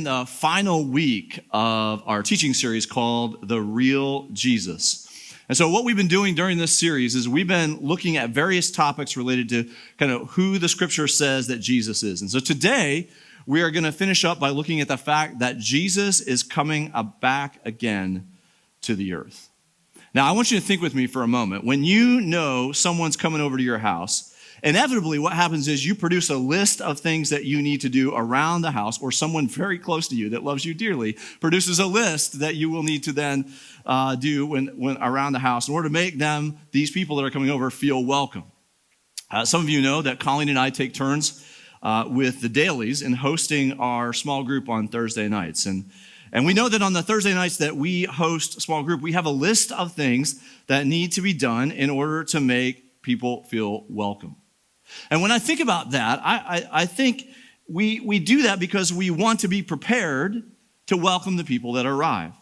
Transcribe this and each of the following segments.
the final week of our teaching series called The Real Jesus. And so what we've been doing during this series is we've been looking at various topics related to kind of who the scripture says that Jesus is. And so today we are going to finish up by looking at the fact that Jesus is coming back again to the earth. Now, I want you to think with me for a moment. When you know someone's coming over to your house, inevitably what happens is you produce a list of things that you need to do around the house, or someone very close to you that loves you dearly produces a list that you will need to then do when around the house in order to make these people that are coming over, feel welcome. Some of you know that Colleen and I take turns with the dailies in hosting our small group on Thursday nights. And we know that on the Thursday nights that we host small group, we have a list of things that need to be done in order to make people feel welcome. And when I think about that, I think we do that because we want to be prepared to welcome the people that arrive.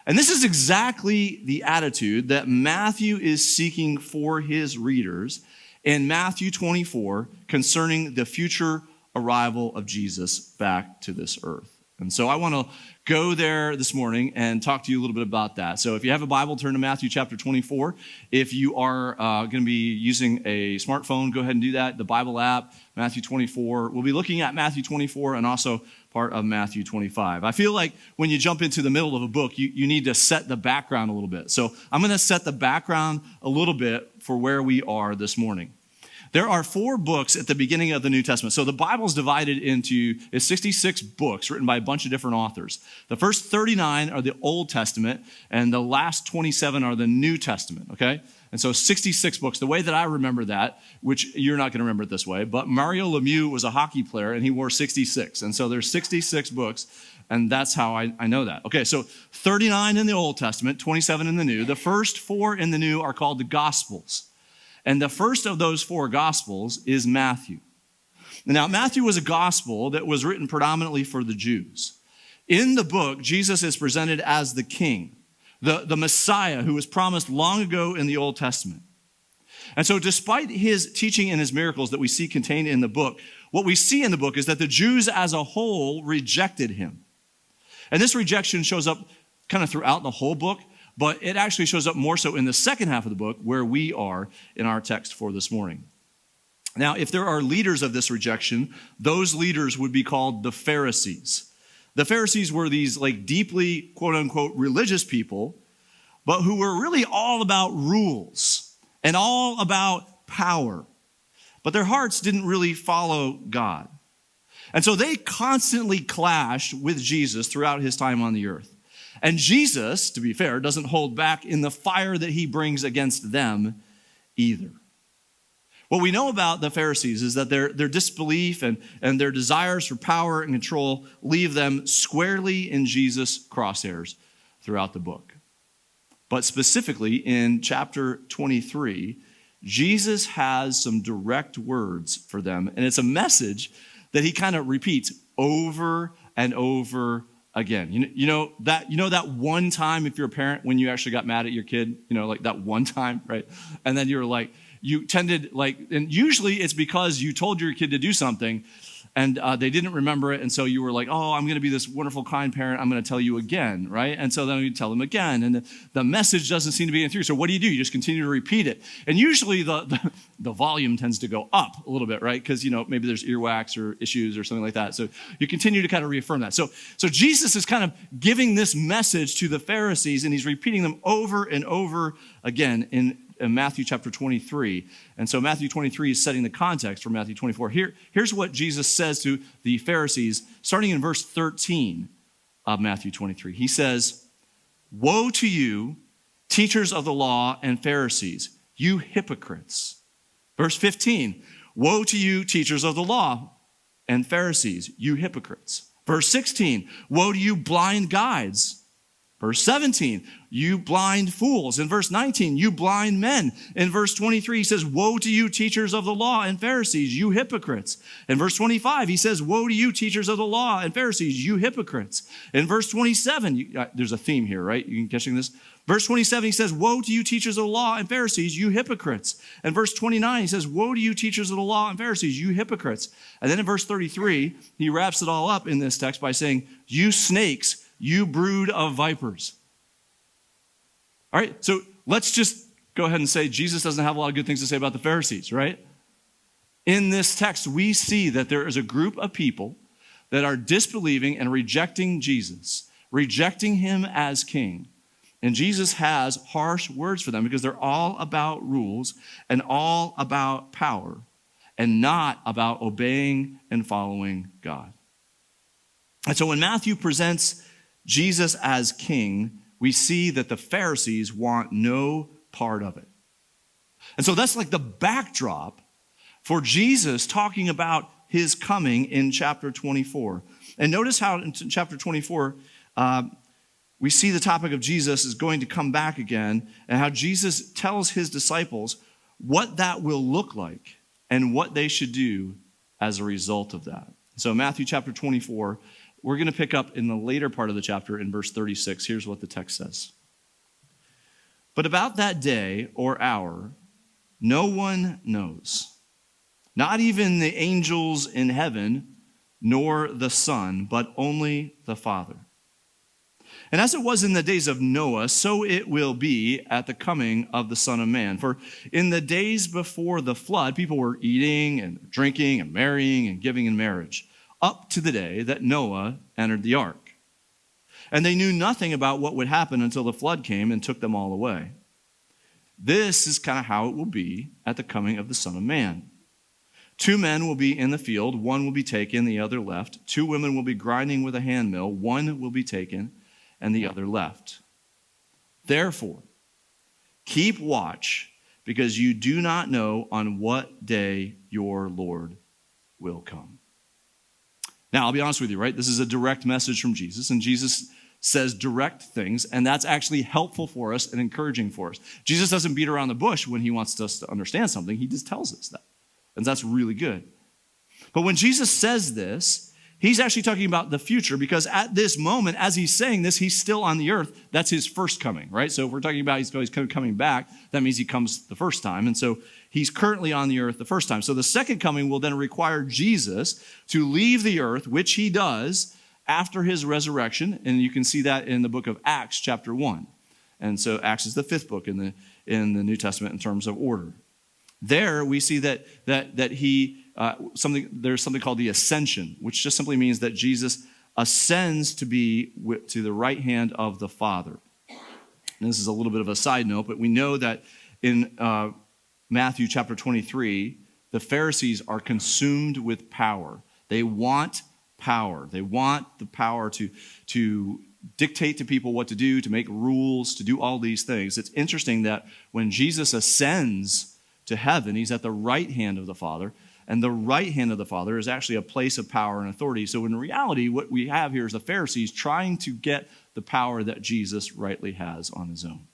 And this is exactly the attitude that Matthew is seeking for his readers in Matthew 24 concerning the future arrival of Jesus back to this earth. And so I want to go there this morning and talk to you a little bit about that. So if you have a Bible, turn to Matthew chapter 24. If you are going to be using a smartphone, go ahead and do that. The Bible app, Matthew 24. We'll be looking at Matthew 24 and also part of Matthew 25. I feel like when you jump into the middle of a book, you need to set the background a little bit. So I'm going to set the background a little bit for where we are this morning. There are 4 books at the beginning of the New Testament. So the Bible's divided into 66 books written by a bunch of different authors. The first 39 are the Old Testament, and the last 27 are the New Testament, okay? And so 66 books. The way that I remember that, which you're not going to remember it this way, but Mario Lemieux was a hockey player, and he wore 66. And so there's 66 books, and that's how I know that. Okay, so 39 in the Old Testament, 27 in the New. The first 4 in the New are called the Gospels. And the first of those 4 Gospels is Matthew. Now, Matthew was a gospel that was written predominantly for the Jews. In the book, Jesus is presented as the king, the Messiah who was promised long ago in the Old Testament. And so despite his teaching and his miracles that we see contained in the book, what we see in the book is that the Jews as a whole rejected him. And this rejection shows up kind of throughout the whole book, but it actually shows up more so in the second half of the book where we are in our text for this morning. Now, if there are leaders of this rejection, those leaders would be called the Pharisees. The Pharisees were these deeply, quote unquote, religious people, but who were really all about rules and all about power. But their hearts didn't really follow God. And so they constantly clashed with Jesus throughout his time on the earth. And Jesus, to be fair, doesn't hold back in the fire that he brings against them either. What we know about the Pharisees is that their disbelief and their desires for power and control leave them squarely in Jesus' crosshairs throughout the book. But specifically in chapter 23, Jesus has some direct words for them. And it's a message that he kind of repeats over and over again. You know that one time, if you're a parent, when you actually got mad at your kid, that one time, right? And then you tended and usually it's because you told your kid to do something and they didn't remember it. And so you were like, oh, I'm going to be this wonderful, kind parent. I'm going to tell you again, right? And so then you tell them again. And the message doesn't seem to be getting through. So what do? You just continue to repeat it. And usually the volume tends to go up a little bit, right? Because, maybe there's earwax or issues or something like that. So you continue to kind of reaffirm that. So Jesus is kind of giving this message to the Pharisees, and he's repeating them over and over again in Matthew chapter 23. And so Matthew 23 is setting the context for Matthew 24. Here's what Jesus says to the Pharisees, starting in verse 13 of Matthew 23. He says, "Woe to you, teachers of the law and Pharisees, you hypocrites." Verse 15, "Woe to you, teachers of the law and Pharisees, you hypocrites." Verse 16, "Woe to you, blind guides, Verse 17, you blind fools. In verse 19, you blind men. In verse 23, he says, woe to you, teachers of the law and Pharisees, you hypocrites. In verse 25, he says, woe to you, teachers of the law and Pharisees, you hypocrites. In verse 27, there's a theme here, right? You can catching this? Verse 27, he says, woe to you, teachers of the law and Pharisees, you hypocrites. And verse 29, he says, woe to you, teachers of the law and Pharisees, you hypocrites. And then in verse 33, he wraps it all up in this text by saying, you snakes, you brood of vipers. All right, so let's just go ahead and say Jesus doesn't have a lot of good things to say about the Pharisees, right? In this text, we see that there is a group of people that are disbelieving and rejecting Jesus, rejecting him as king. And Jesus has harsh words for them because they're all about rules and all about power and not about obeying and following God. And so when Matthew presents Jesus as king, we see that the Pharisees want no part of it. And so that's like the backdrop for Jesus talking about his coming in chapter 24. And notice how in chapter 24, we see the topic of Jesus is going to come back again and how Jesus tells his disciples what that will look like and what they should do as a result of that. So Matthew chapter 24, we're going to pick up in the later part of the chapter in verse 36. Here's what the text says. But about that day or hour, no one knows, not even the angels in heaven, nor the Son, but only the Father. And as it was in the days of Noah, so it will be at the coming of the Son of Man. For in the days before the flood, people were eating and drinking and marrying and giving in marriage, up to the day that Noah entered the ark. And they knew nothing about what would happen until the flood came and took them all away. This is kind of how it will be at the coming of the Son of Man. 2 men will be in the field, one will be taken, the other left. 2 women will be grinding with a handmill, one will be taken, and the other left. Therefore, keep watch, because you do not know on what day your Lord will come. Now, I'll be honest with you, right? This is a direct message from Jesus, and Jesus says direct things, and that's actually helpful for us and encouraging for us. Jesus doesn't beat around the bush when he wants us to understand something. He just tells us that, and that's really good. But when Jesus says this, he's actually talking about the future, because at this moment, as he's saying this, he's still on the earth. That's his first coming, right? So if we're talking about he's coming back, that means he comes the first time. And so he's currently on the earth the first time. So the second coming will then require Jesus to leave the earth, which he does after his resurrection. And you can see that in the book of Acts, chapter 1. And so Acts is the 5th book in the New Testament in terms of order. There we see that he there's something called the ascension, which just simply means that Jesus ascends to be to the right hand of the Father. And this is a little bit of a side note, but we know that in Matthew chapter 23, the Pharisees are consumed with power. They want power. They want the power to dictate to people what to do, to make rules, to do all these things. It's interesting that when Jesus ascends to heaven, he's at the right hand of the Father, and the right hand of the Father is actually a place of power and authority. So in reality, what we have here is the Pharisees trying to get the power that Jesus rightly has on his own.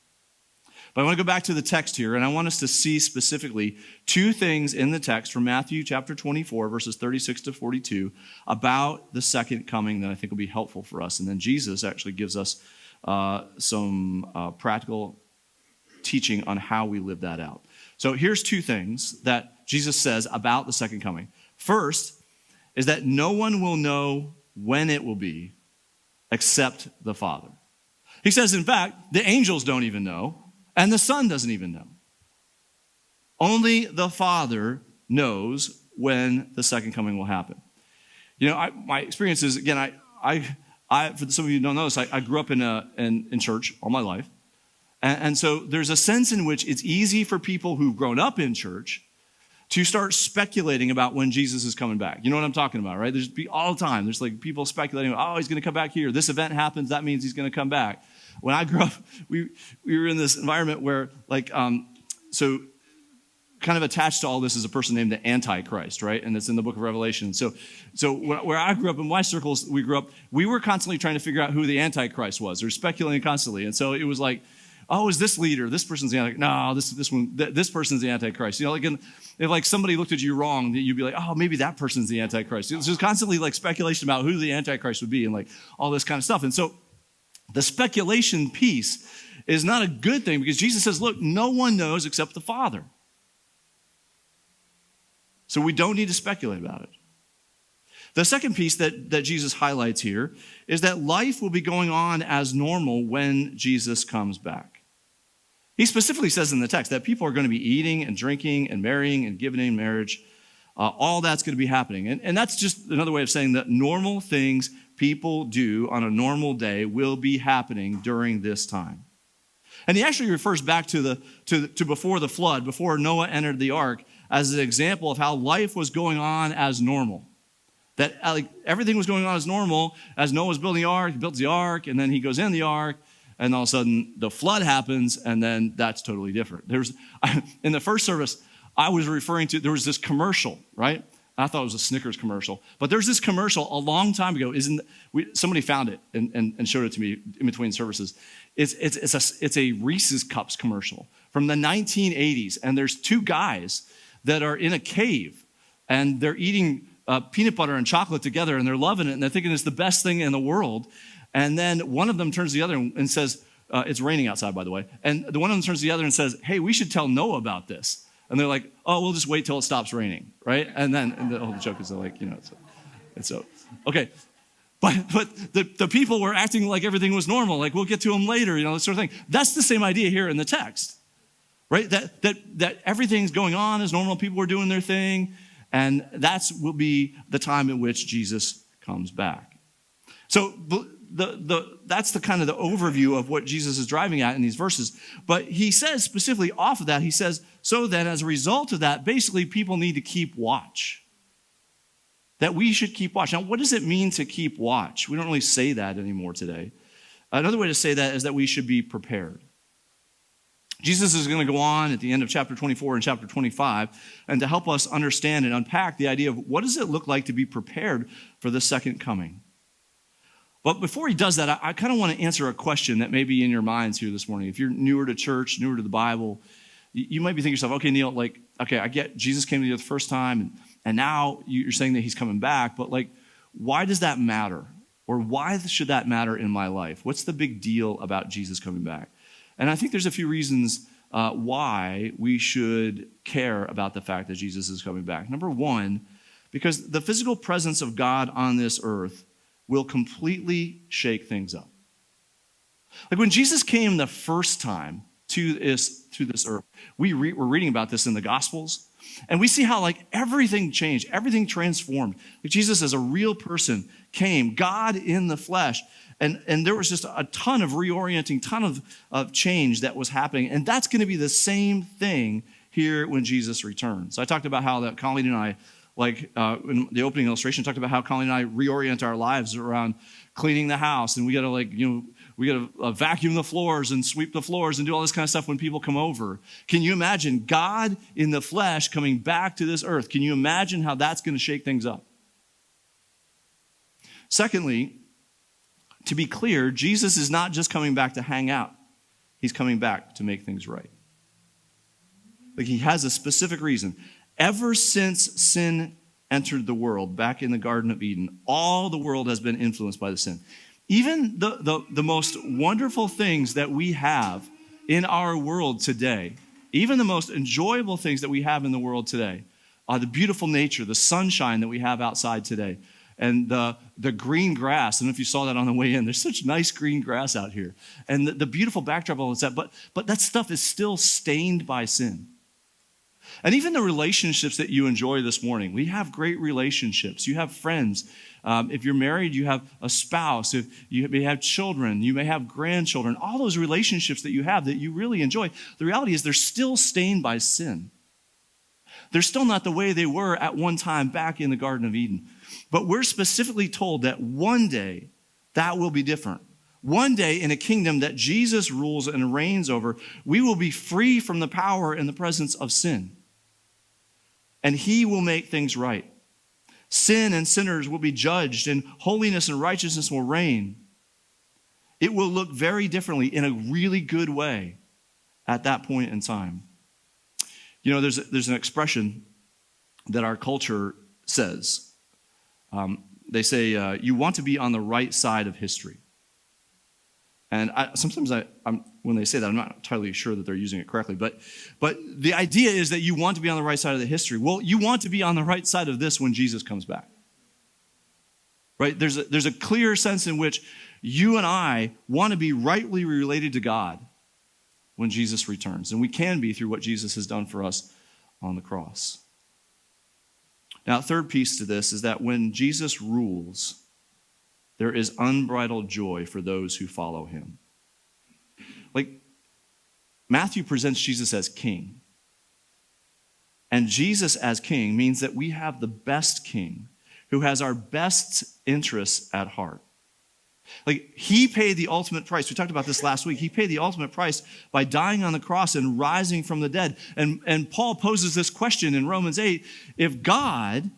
But I want to go back to the text here, and I want us to see specifically 2 things in the text from Matthew chapter 24, verses 36 to 42, about the second coming that I think will be helpful for us. And then Jesus actually gives us some practical teaching on how we live that out. So here's 2 things that Jesus says about the second coming. First is that no one will know when it will be except the Father. He says, in fact, the angels don't even know, and the Son doesn't even know. Only the Father knows when the second coming will happen. You know, my experience is, again, for some of you who don't know this, I grew up in church all my life. And so there's a sense in which it's easy for people who've grown up in church to start speculating about when Jesus is coming back. You know what I'm talking about, right? There's all the time. There's like people speculating, oh, he's going to come back here. This event happens, that means he's going to come back. When I grew up, we were in this environment where so kind of attached to all this is a person named the Antichrist, right? And it's in the book of Revelation. So where I grew up, in my circles, we were constantly trying to figure out who the Antichrist was. We were speculating constantly. And so it was like, oh, is this leader? This person's the Antichrist. No, this person's the Antichrist. Like if like somebody looked at you wrong, you'd be like, oh, maybe that person's the Antichrist. It was just constantly like speculation about who the Antichrist would be and like all this kind of stuff. And so the speculation piece is not a good thing because Jesus says, look, no one knows except the Father. So we don't need to speculate about it. The second piece that Jesus highlights here is that life will be going on as normal when Jesus comes back. He specifically says in the text that people are going to be eating and drinking and marrying and giving in marriage. All that's going to be happening. And that's just another way of saying that normal things people do on a normal day will be happening during this time. And he actually refers back to before the flood, before Noah entered the ark, as an example of how life was going on as normal. That like everything was going on as normal as Noah was building the ark. He builds the ark, and then he goes in the ark, and all of a sudden the flood happens, and then that's totally different. In the first service, I was referring to, there was this commercial, right? I thought it was a Snickers commercial. But there's this commercial a long time ago. Somebody found it and showed it to me in between services. It's a Reese's Cups commercial from the 1980s. And there's two guys that are in a cave, and they're eating peanut butter and chocolate together, and they're loving it, and they're thinking it's the best thing in the world. And then one of them turns to the other and says, it's raining outside, by the way. And the one of them turns to the other and says, hey, we should tell Noah about this. And they're like, oh, we'll just wait till it stops raining, right? And the whole joke is like, okay. But the people were acting like everything was normal, like we'll get to them later, this sort of thing. That's the same idea here in the text, right? That everything's going on as normal, people are doing their thing, and that will be the time in which Jesus comes back. So that's the kind of the overview of what Jesus is driving at in these verses. But he says specifically off of that, he says, so then as a result of that, basically people need to keep watch. That we should keep watch. Now, what does it mean to keep watch? We don't really say that anymore today. Another way to say that is that we should be prepared. Jesus is going to go on at the end of chapter 24 and chapter 25 and to help us understand and unpack the idea of what does it look like to be prepared for the second coming. But before he does that, I kind of want to answer a question that may be in your minds here this morning. If you're newer to church, newer to the Bible, you might be thinking to yourself, okay, Neal, I get Jesus came to the earth the first time, and now you're saying that he's coming back, but why does that matter? Or why should that matter in my life? What's the big deal about Jesus coming back? And I think there's a few reasons why we should care about the fact that Jesus is coming back. Number one, because the physical presence of God on this earth will completely shake things up. Like when Jesus came the first time to this earth, we're reading about this in the Gospels, and we see how everything changed, everything transformed. Like Jesus as a real person came, God in the flesh, and there was just a ton of reorienting, ton of change that was happening, and that's going to be the same thing here when Jesus returns. So I talked about how that Colleen and I, in the opening illustration, talked about how Colleen and I reorient our lives around cleaning the house, and we got to vacuum the floors and sweep the floors and do all this kind of stuff when people come over. Can you imagine God in the flesh coming back to this earth? Can you imagine how that's going to shake things up? Secondly, to be clear, Jesus is not just coming back to hang out. He's coming back to make things right. He has a specific reason. Ever since sin entered the world, back in the Garden of Eden, all the world has been influenced by the sin. Even the most wonderful things that we have in our world today, even the most enjoyable things that we have in the world today, the beautiful nature, the sunshine that we have outside today, and the green grass. I don't know if you saw that on the way in. There's such nice green grass out here. And the beautiful backdrop, all that. But that stuff is still stained by sin. And even the relationships that you enjoy this morning, we have great relationships. You have friends. If you're married, you have a spouse. If you may have children, you may have grandchildren. All those relationships that you have that you really enjoy, the reality is they're still stained by sin. They're still not the way they were at one time back in the Garden of Eden. But we're specifically told that one day that will be different. One day in a kingdom that Jesus rules and reigns over, we will be free from the power and the presence of sin. and he will make things right. Sin and sinners will be judged, and holiness and righteousness will reign. It will look very differently in a really good way at that point in time. You know, there's an expression that our culture says. They say, you want to be on the right side of history. And sometimes when they say that, I'm not entirely sure that they're using it correctly. But the idea is that you want to be on the right side of the history. Well, you want to be on the right side of this when Jesus comes back. Right? There's a clear sense in which you and I want to be rightly related to God when Jesus returns. And we can be through what Jesus has done for us on the cross. Now, third piece to this is that when Jesus rules, there is unbridled joy for those who follow him. Like, Matthew presents Jesus as king. And Jesus as king means that we have the best king who has our best interests at heart. Like, he paid the ultimate price. We talked about this last week. He paid the ultimate price by dying on the cross and rising from the dead. And Paul poses this question in Romans 8. If God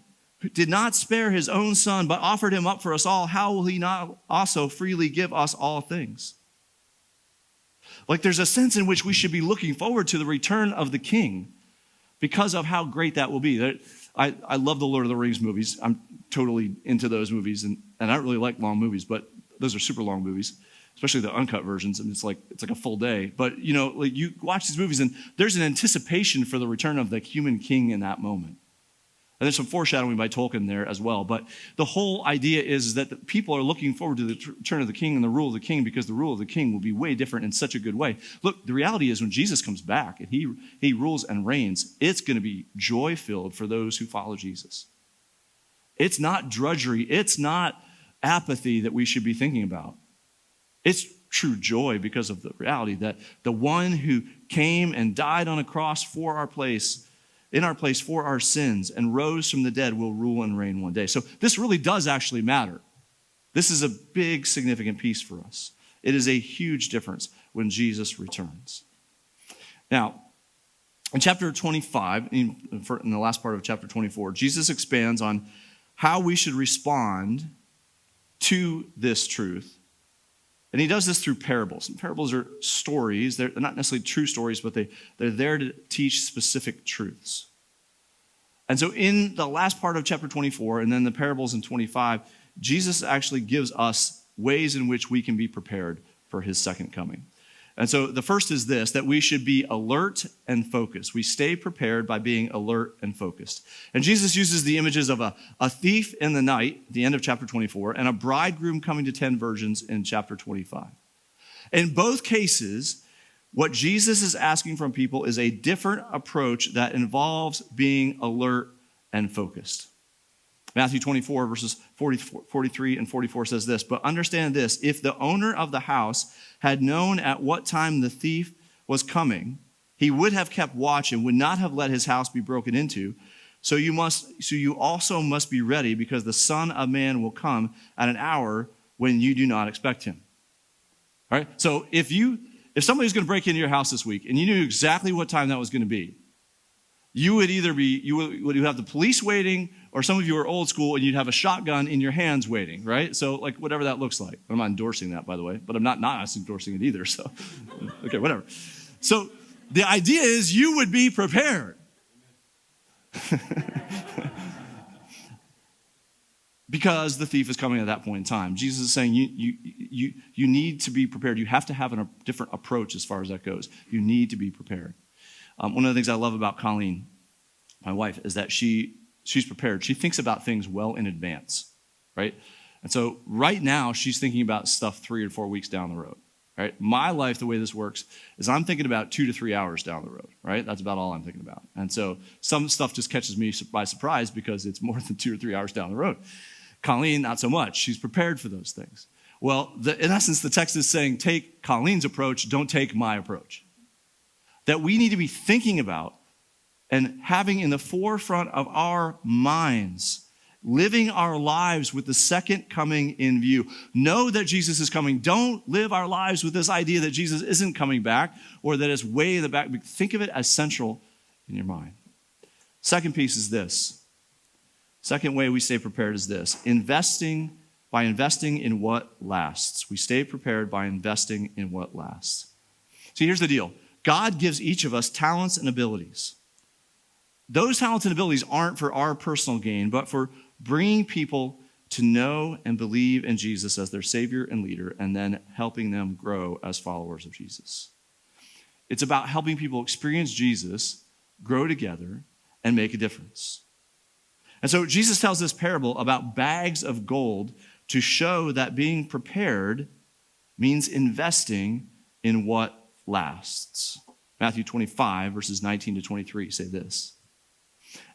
did not spare his own son, but offered him up for us all, how will he not also freely give us all things? Like, there's a sense in which we should be looking forward to the return of the king because of how great that will be. I love the Lord of the Rings movies. I'm totally into those movies, and I don't really like long movies, but those are super long movies, especially the uncut versions. And it's like a full day. But, you know, like, you watch these movies, and there's an anticipation for the return of the human king in that moment. And there's some foreshadowing by Tolkien there as well. But the whole idea is that the people are looking forward to the return of the king and the rule of the king, because the rule of the king will be way different in such a good way. Look, the reality is when Jesus comes back and he rules and reigns, it's going to be joy-filled for those who follow Jesus. It's not drudgery. It's not apathy that we should be thinking about. It's true joy because of the reality that the one who came and died on a cross for our place, in our place for our sins, and rose from the dead will rule and reign one day. So this really does actually matter. This is a big, significant piece for us. It is a huge difference when Jesus returns. Now, in chapter 25, in the last part of chapter 24, Jesus expands on how we should respond to this truth. And he does this through parables. And parables are stories. They're not necessarily true stories, but they're there to teach specific truths. And so in the last part of chapter 24, and then the parables in 25, Jesus actually gives us ways in which we can be prepared for his second coming. And so the first is this, that we should be alert and focused. We stay prepared by being alert and focused. And Jesus uses the images of a thief in the night, the end of chapter 24, and a bridegroom coming to 10 virgins in chapter 25. In both cases, what Jesus is asking from people is a different approach that involves being alert and focused. Matthew 24, verses 43 and 44 says this, but understand this, if the owner of the house had known at what time the thief was coming, he would have kept watch and would not have let his house be broken into. So you also must be ready, because the Son of Man will come at an hour when you do not expect him. All right? So if somebody's going to break into your house this week and you knew exactly what time that was going to be, you would have the police waiting, or some of you are old school and you'd have a shotgun in your hands waiting, right? So like whatever that looks like. I'm not endorsing that, by the way, but I'm not endorsing it either. So, okay, whatever. So the idea is you would be prepared. Because the thief is coming at that point in time. Jesus is saying you need to be prepared. You have to have a different approach as far as that goes. You need to be prepared. One of the things I love about Colleen, my wife, is that she's prepared. She thinks about things well in advance, right? And so right now she's thinking about stuff 3 or 4 weeks down the road, right? My life, the way this works, is I'm thinking about 2 to 3 hours down the road, right? That's about all I'm thinking about. And so some stuff just catches me by surprise because it's more than 2 or 3 hours down the road. Colleen, not so much. She's prepared for those things. Well, in essence, the text is saying, take Colleen's approach, don't take my approach. That we need to be thinking about and having in the forefront of our minds, living our lives with the second coming in view. Know that Jesus is coming. Don't live our lives with this idea that Jesus isn't coming back or that it's way in the back. Think of it as central in your mind. Second piece is this. Second way we stay prepared is this. By investing in what lasts. We stay prepared by investing in what lasts. See, here's the deal. God gives each of us talents and abilities. Those talents and abilities aren't for our personal gain, but for bringing people to know and believe in Jesus as their Savior and leader, and then helping them grow as followers of Jesus. It's about helping people experience Jesus, grow together, and make a difference. And so Jesus tells this parable about bags of gold to show that being prepared means investing in what lasts. Matthew 25, verses 19 to 23 say this.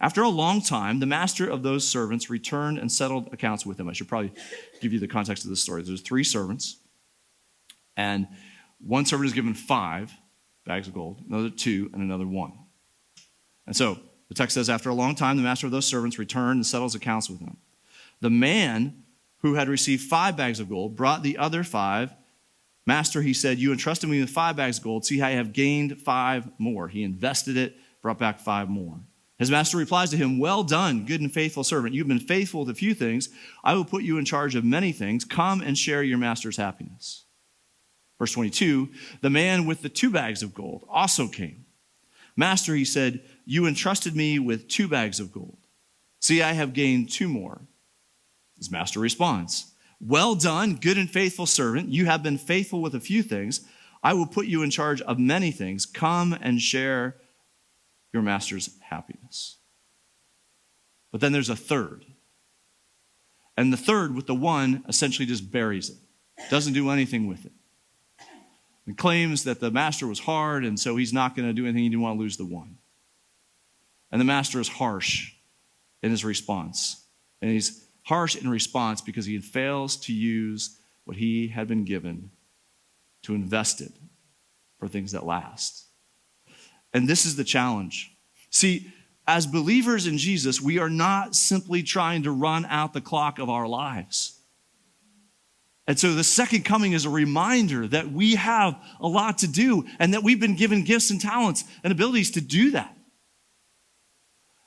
After a long time, the master of those servants returned and settled accounts with them. I should probably give you the context of this story. There's 3 servants, and one servant is given 5 bags of gold, another 2, and another 1. And so the text says, after a long time, the master of those servants returned and settles accounts with them. The man who had received 5 bags of gold brought the other 5. Master, he said, you entrusted me with 5 bags of gold. See, I have gained 5 more. He invested it, brought back 5 more. His master replies to him, well done, good and faithful servant. You've been faithful with a few things. I will put you in charge of many things. Come and share your master's happiness. Verse 22, the man with the 2 bags of gold also came. Master, he said, you entrusted me with 2 bags of gold. See, I have gained 2 more. His master responds, well done, good and faithful servant. You have been faithful with a few things. I will put you in charge of many things. Come and share your master's happiness. But then there's a third. And the third, with the 1, essentially just buries it. Doesn't do anything with it. And claims that the master was hard, and so he's not going to do anything. He didn't want to lose the 1. And the master is harsh in his response. And he's harsh in response because he fails to use what he had been given to invest it for things that last. And this is the challenge. See, as believers in Jesus, we are not simply trying to run out the clock of our lives. And so the second coming is a reminder that we have a lot to do and that we've been given gifts and talents and abilities to do that.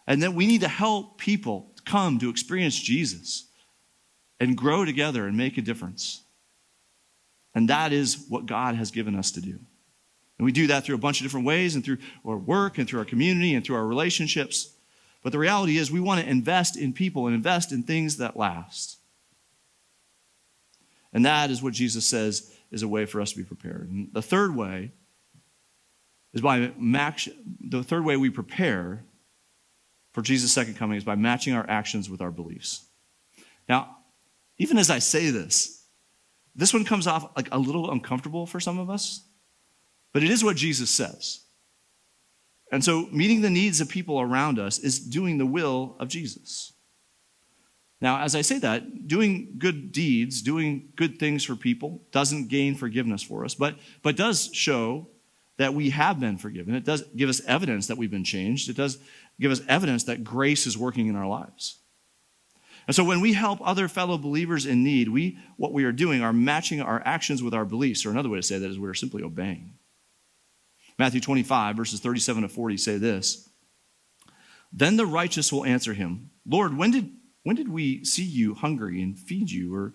And that we need to help people come to experience Jesus and grow together and make a difference. And that is what God has given us to do. And we do that through a bunch of different ways, and through our work and through our community and through our relationships. But the reality is we want to invest in people and invest in things that last. And that is what Jesus says is a way for us to be prepared. And the third way is the third way we prepare for Jesus' second coming is by matching our actions with our beliefs. Now, even as I say this one comes off like a little uncomfortable for some of us, but it is what Jesus says. And so meeting the needs of people around us is doing the will of Jesus. Now, as I say that, doing good deeds, doing good things for people doesn't gain forgiveness for us, but does show that we have been forgiven. It does give us evidence that we've been changed. It does give us evidence that grace is working in our lives. And so when we help other fellow believers in need, what we are doing are matching our actions with our beliefs, or another way to say that is we're simply obeying. Matthew 25, verses 37 to 40 say this. Then the righteous will answer him, Lord, when did we see you hungry and feed you,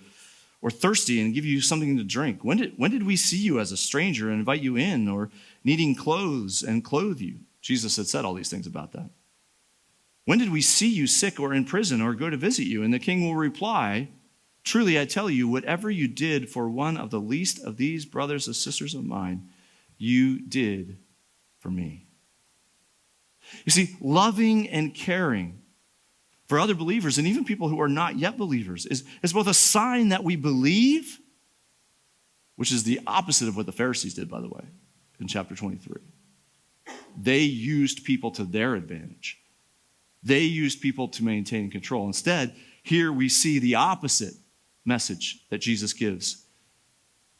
or thirsty and give you something to drink? When did we see you as a stranger and invite you in, or needing clothes and clothe you? Jesus had said all these things about that. When did we see you sick or in prison or go to visit you? And the king will reply, truly I tell you, whatever you did for one of the least of these brothers or sisters of mine, you did for me. You see, loving and caring for other believers and even people who are not yet believers is both a sign that we believe, which is the opposite of what the Pharisees did, by the way, in chapter 23. They used people to their advantage. They used people to maintain control. Instead, here we see the opposite message that Jesus gives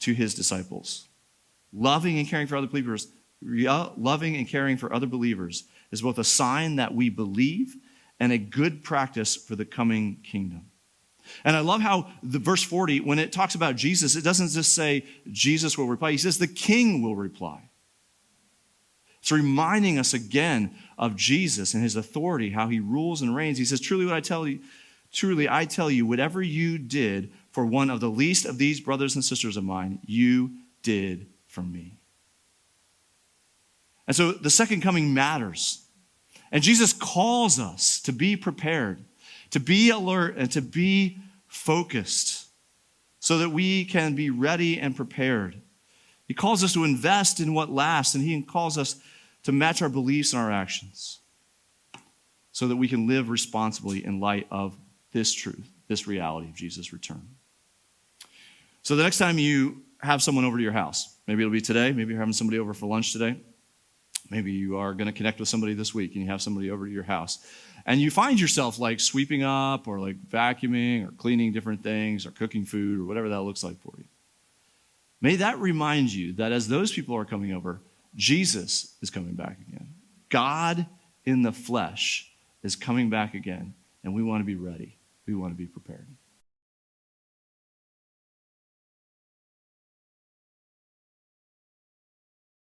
to his disciples. Loving and caring for other believers, loving and caring for other believers is both a sign that we believe and a good practice for the coming kingdom. And I love how the verse 40, when it talks about Jesus, it doesn't just say Jesus will reply. He says the king will reply. It's reminding us again of Jesus and his authority, how he rules and reigns. He says, truly I tell you, whatever you did for one of the least of these brothers and sisters of mine, you did for me. And so the second coming matters. And Jesus calls us to be prepared, to be alert, and to be focused so that we can be ready and prepared. He calls us to invest in what lasts, and he calls us to match our beliefs and our actions so that we can live responsibly in light of this truth, this reality of Jesus' return. So the next time you have someone over to your house, maybe it'll be today, maybe you're having somebody over for lunch today, maybe you are going to connect with somebody this week and you have somebody over to your house, and you find yourself like sweeping up or like vacuuming or cleaning different things or cooking food or whatever that looks like for you. May that remind you that as those people are coming over, Jesus is coming back again. God in the flesh is coming back again, and we want to be ready. We want to be prepared.